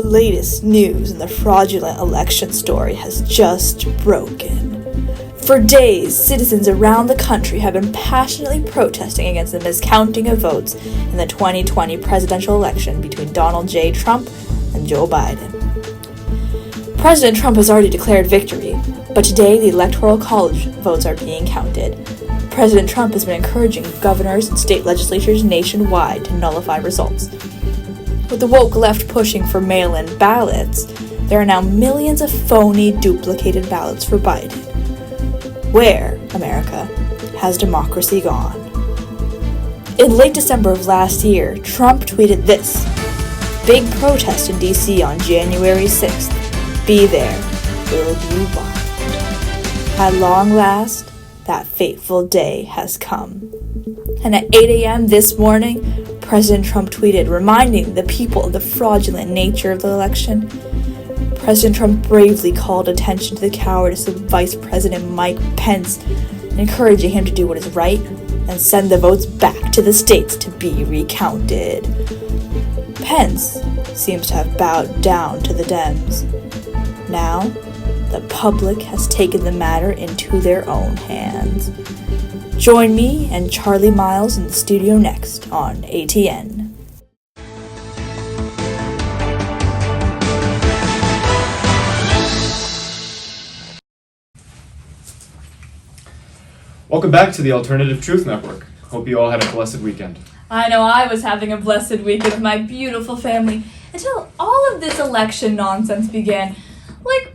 The latest news in the fraudulent election story has just broken. For days, citizens around the country have been passionately protesting against the miscounting of votes in the 2020 presidential election between Donald J. Trump and Joe Biden. President Trump has already declared victory, but today the Electoral College votes are being counted. President Trump has been encouraging governors and state legislatures nationwide to nullify results. With the woke left pushing for mail-in ballots, there are now millions of phony, duplicated ballots for Biden. Where, America, has democracy gone? In late December of last year, Trump tweeted this: "Big protest in D.C. on January 6th. Be there. Will you bond?" At long last, that fateful day has come. And at 8 a.m. this morning, President Trump tweeted, reminding the people of the fraudulent nature of the election. President Trump bravely called attention to the cowardice of Vice President Mike Pence, encouraging him to do what is right and send the votes back to the states to be recounted. Pence seems to have bowed down to the Dems. Now, the public has taken the matter into their own hands. Join me and Charlie Miles in the studio next on ATN. Welcome back to the Alternative Truth Network. Hope you all had a blessed weekend. I know I was having a blessed weekend with my beautiful family until all of this election nonsense began. Like,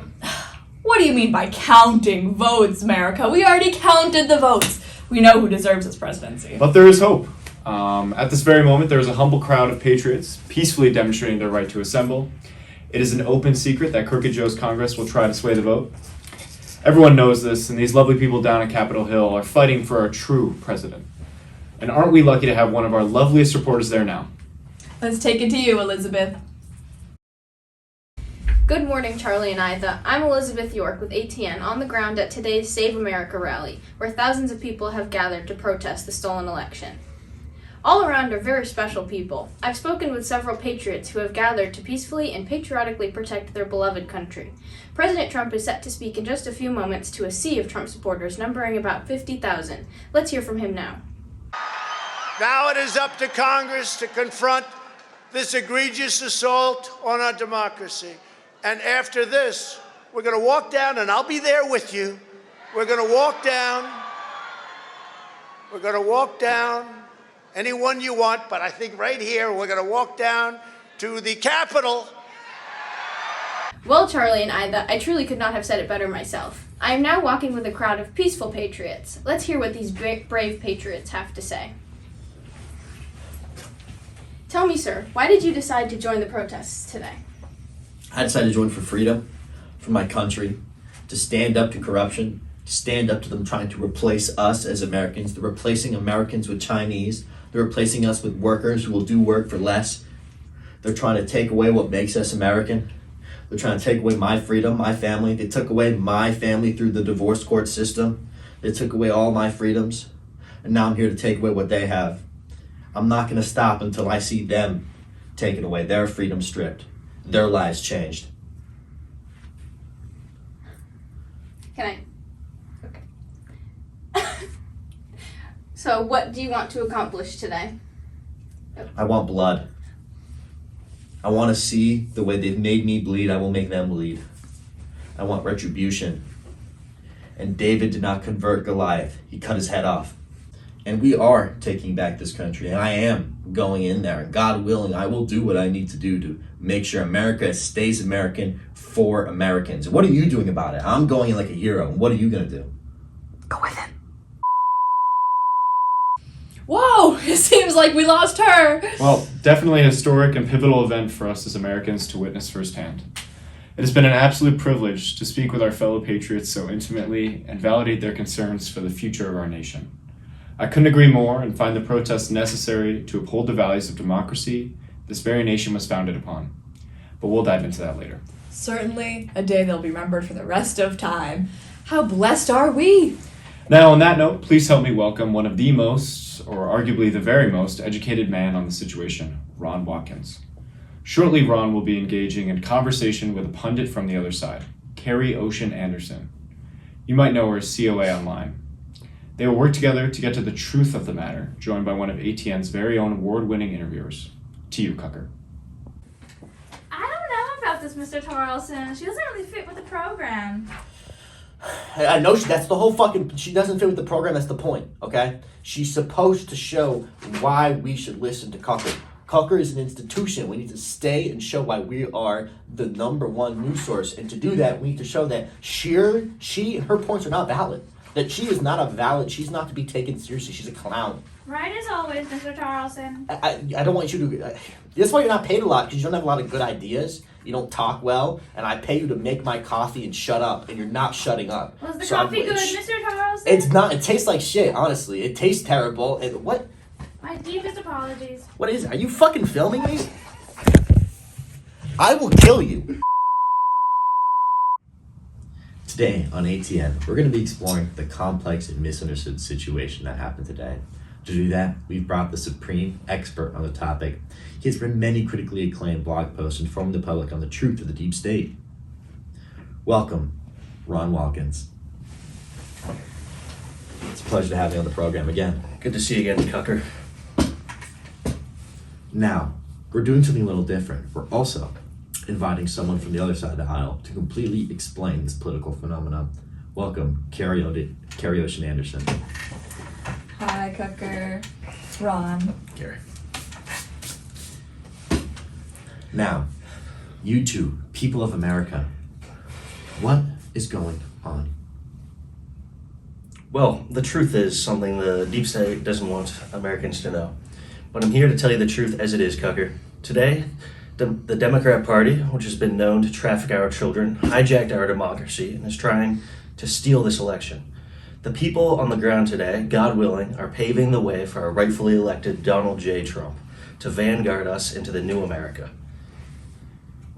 what do you mean by counting votes, America? We already counted the votes. We know who deserves this presidency. But there is hope. At this very moment, there is a humble crowd of patriots peacefully demonstrating their right to assemble. It is an open secret that Crooked Joe's Congress will try to sway the vote. Everyone knows this, and these lovely people down at Capitol Hill are fighting for our true president. And aren't we lucky to have one of our loveliest reporters there now? Let's take it to you, Elizabeth. Good morning, Charlie and Ida. I'm Elizabeth York with ATN on the ground at today's Save America rally, where thousands of people have gathered to protest the stolen election. All around are very special people. I've spoken with several patriots who have gathered to peacefully and patriotically protect their beloved country. President Trump is set to speak in just a few moments to a sea of Trump supporters numbering about 50,000. Let's hear from him now. Now it is up to Congress to confront this egregious assault on our democracy. And after this, we're going to walk down, and I'll be there with you. We're going to walk down. We're going to walk down anyone you want, but I think right here, we're going to walk down to the Capitol. Well, Charlie and Ida, I truly could not have said it better myself. I am now walking with a crowd of peaceful patriots. Let's hear what these brave patriots have to say. Tell me, sir, why did you decide to join the protests today? I decided to join for freedom, for my country, to stand up to corruption, to stand up to them trying to replace us as Americans. They're replacing Americans with Chinese. They're replacing us with workers who will do work for less. They're trying to take away what makes us American. They're trying to take away my freedom, my family. They took away my family through the divorce court system. They took away all my freedoms. And now I'm here to take away what they have. I'm not going to stop until I see them taken away, their freedom stripped, their lives changed. Okay. So what do you want to accomplish today? I want blood. I want to see the way they've made me bleed, I will make them bleed. I want retribution. And David did not convert Goliath. He cut his head off. And we are taking back this country. And I am going in there. And God willing, I will do what I need to do to make sure America stays American for Americans. And what are you doing about it? I'm going in like a hero. And what are you going to do? Go with it. Whoa, it seems like we lost her. Well, definitely a historic and pivotal event for us as Americans to witness firsthand. It has been an absolute privilege to speak with our fellow patriots so intimately and validate their concerns for the future of our nation. I couldn't agree more and find the protests necessary to uphold the values of democracy this very nation was founded upon. But we'll dive into that later. Certainly a day they'll be remembered for the rest of time. How blessed are we? Now, on that note, please help me welcome one of the most, or arguably the very most, educated man on the situation, Ron Watkins. Shortly, Ron will be engaging in conversation with a pundit from the other side, Carrie Ocean Anderson. You might know her as COA Online. They will work together to get to the truth of the matter, joined by one of ATN's very own award-winning interviewers. To you, Cucker. I don't know about this, Mr. Tarleton. She doesn't really fit with the program. I know that's the whole fucking... She doesn't fit with the program, that's the point, okay? She's supposed to show why we should listen to Cucker. Cucker is an institution. We need to stay and show why we are the number one news source. And to do that, we need to show that her points are not valid. That she is not a valid, she's not to be taken seriously. She's a clown. Right as always, Mr. Tarleton. I don't want you to... that's why you're not paid a lot, because you don't have a lot of good ideas. You don't talk well, and I pay you to make my coffee and shut up, and you're not shutting up. Was the coffee good, Mr. Tarleton? It's not. It tastes like shit, honestly. It tastes terrible. And what? My deepest apologies. What is it? Are you fucking filming me? I will kill you. Today on ATN, we're going to be exploring the complex and misunderstood situation that happened today. To do that, we've brought the supreme expert on the topic. He has written many critically acclaimed blog posts informing the public on the truth of the deep state. Welcome, Ron Watkins. It's a pleasure to have you on the program again. Good to see you again, Cucker. Now, we're doing something a little different. We're also inviting someone from the other side of the aisle to completely explain this political phenomenon. Welcome, Carrie Ocean Anderson. Hi, Cucker. Ron. Gary. Now, you two, people of America, what is going on? Well, the truth is something the deep state doesn't want Americans to know. But I'm here to tell you the truth as it is, Cucker. Today, the Democrat Party, which has been known to traffic our children, hijacked our democracy and is trying to steal this election. The people on the ground today, God willing, are paving the way for our rightfully elected Donald J. Trump to vanguard us into the new America.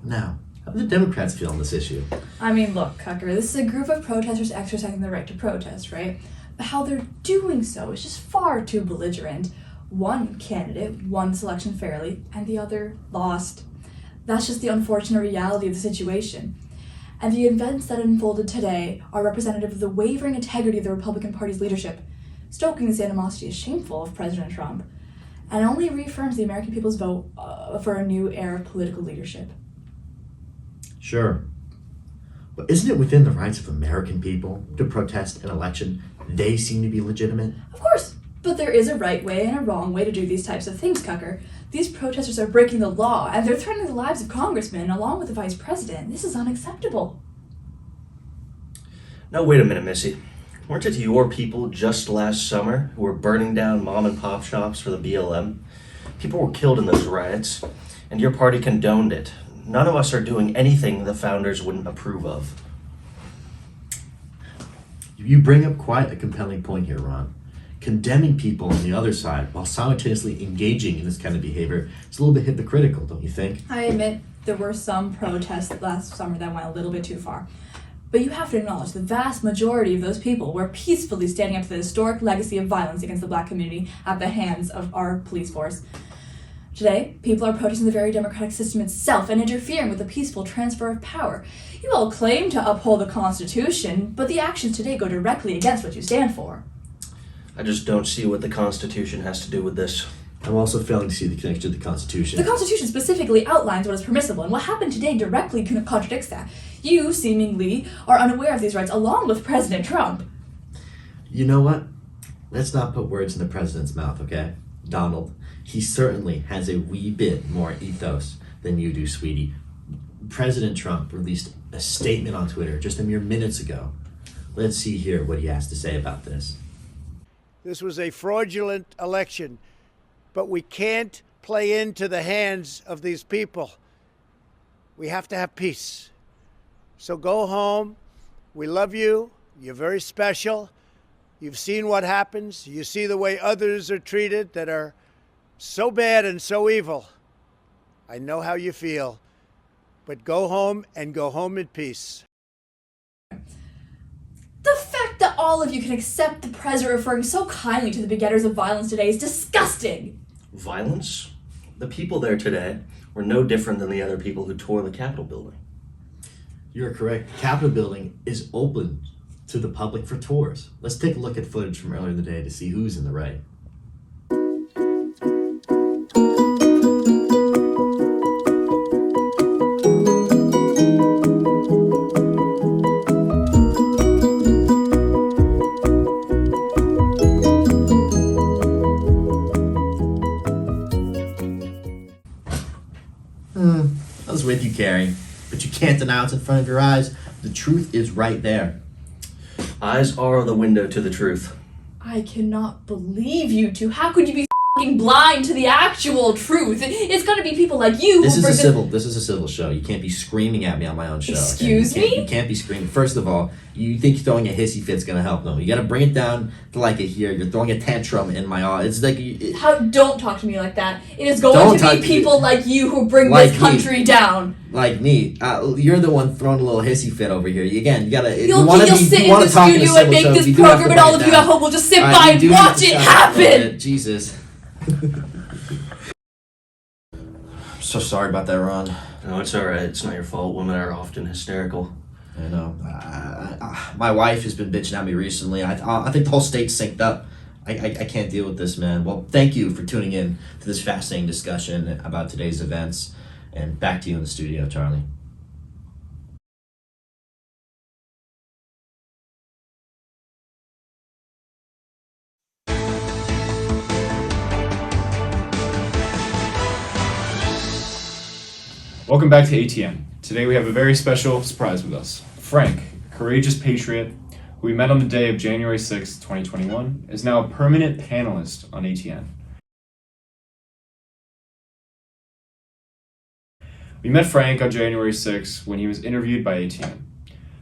Now, how do the Democrats feel on this issue? I mean, look, Cucker, this is a group of protesters exercising their right to protest, right? But how they're doing so is just far too belligerent. One candidate won this election fairly, and the other lost. That's just the unfortunate reality of the situation. And the events that unfolded today are representative of the wavering integrity of the Republican Party's leadership. Stoking this animosity is shameful of President Trump, and only reaffirms the American people's vote for a new era of political leadership. Sure. But isn't it within the rights of American people to protest an election they seem to be legitimate? Of course, but there is a right way and a wrong way to do these types of things, Cucker. These protesters are breaking the law, and they're threatening the lives of congressmen along with the vice president. This is unacceptable. Now, wait a minute, Missy. Weren't it your people just last summer who were burning down mom and pop shops for the BLM? People were killed in those riots, and your party condoned it. None of us are doing anything the founders wouldn't approve of. You bring up quite a compelling point here, Ron. Condemning people on the other side while simultaneously engaging in this kind of behavior is a little bit hypocritical, don't you think? I admit there were some protests last summer that went a little bit too far. But you have to acknowledge the vast majority of those people were peacefully standing up to the historic legacy of violence against the black community at the hands of our police force. Today, people are protesting the very democratic system itself and interfering with the peaceful transfer of power. You all claim to uphold the Constitution, but the actions today go directly against what you stand for. I just don't see what the Constitution has to do with this. I'm also failing to see the connection to the Constitution. The Constitution specifically outlines what is permissible, and what happened today directly contradicts that. You, seemingly, are unaware of these rights, along with President Trump. You know what? Let's not put words in the president's mouth, okay? Donald, he certainly has a wee bit more ethos than you do, sweetie. President Trump released a statement on Twitter just a mere minutes ago. Let's see here what he has to say about this. This was a fraudulent election, but we can't play into the hands of these people. We have to have peace. So go home. We love you. You're very special. You've seen what happens. You see the way others are treated that are so bad and so evil. I know how you feel. But go home and go home in peace. The fact that all of you can accept the president referring so kindly to the begetters of violence today is disgusting. Violence? The people there today were We're no different than the other people who tore the Capitol building. You're correct. The Capitol building is open to the public for tours. Let's take a look at footage from earlier in the day to see who's in the right. I was with you, Carrie, but you can't deny what's in front of your eyes. The truth is right there. Eyes are the window to the truth. I cannot believe you two. How could you be f***ing blind to the actual truth? It's gonna be people like you This who is bring a civil show. You can't be screaming at me on my own show. Excuse okay? me? You can't be screaming. First of all, you think throwing a hissy fit's gonna help them. You gotta bring it down to like a here. You're throwing a tantrum in my It's like Don't talk to me like that. It is going Don't to talk be to people me. like you who bring Like this me. country down. like me. You're the one throwing a little hissy fit over here. Again, you gotta. You'll sit in the studio and make this program, and all of you at home will just sit by and watch it happen. Jesus. I'm so sorry about that, Ron. No, it's all right. It's not your fault. Women are often hysterical. I know. My wife has been bitching at me recently. I think the whole state's synced up. I can't deal with this, man. Well, thank you for tuning in to this fascinating discussion about today's events. And back to you in the studio, Charlie. Welcome back to ATN. Today we have a very special surprise with us. Frank, a courageous patriot who we met on the day of January 6, 2021, is now a permanent panelist on ATN. We met Frank on January 6 when he was interviewed by ATN.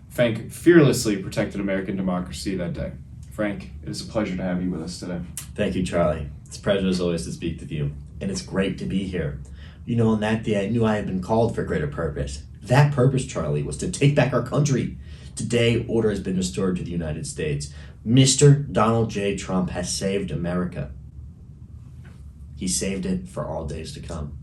Frank fearlessly protected American democracy that day. Frank, it is a pleasure to have you with us today. Thank you, Charlie. It's a pleasure as always to speak with you. And it's great to be here. You know, on that day I knew I had been called for a greater purpose. That purpose, Charlie, was to take back our country. Today, order has been restored to the United States. Mr. Donald J. Trump has saved America. He saved it for all days to come.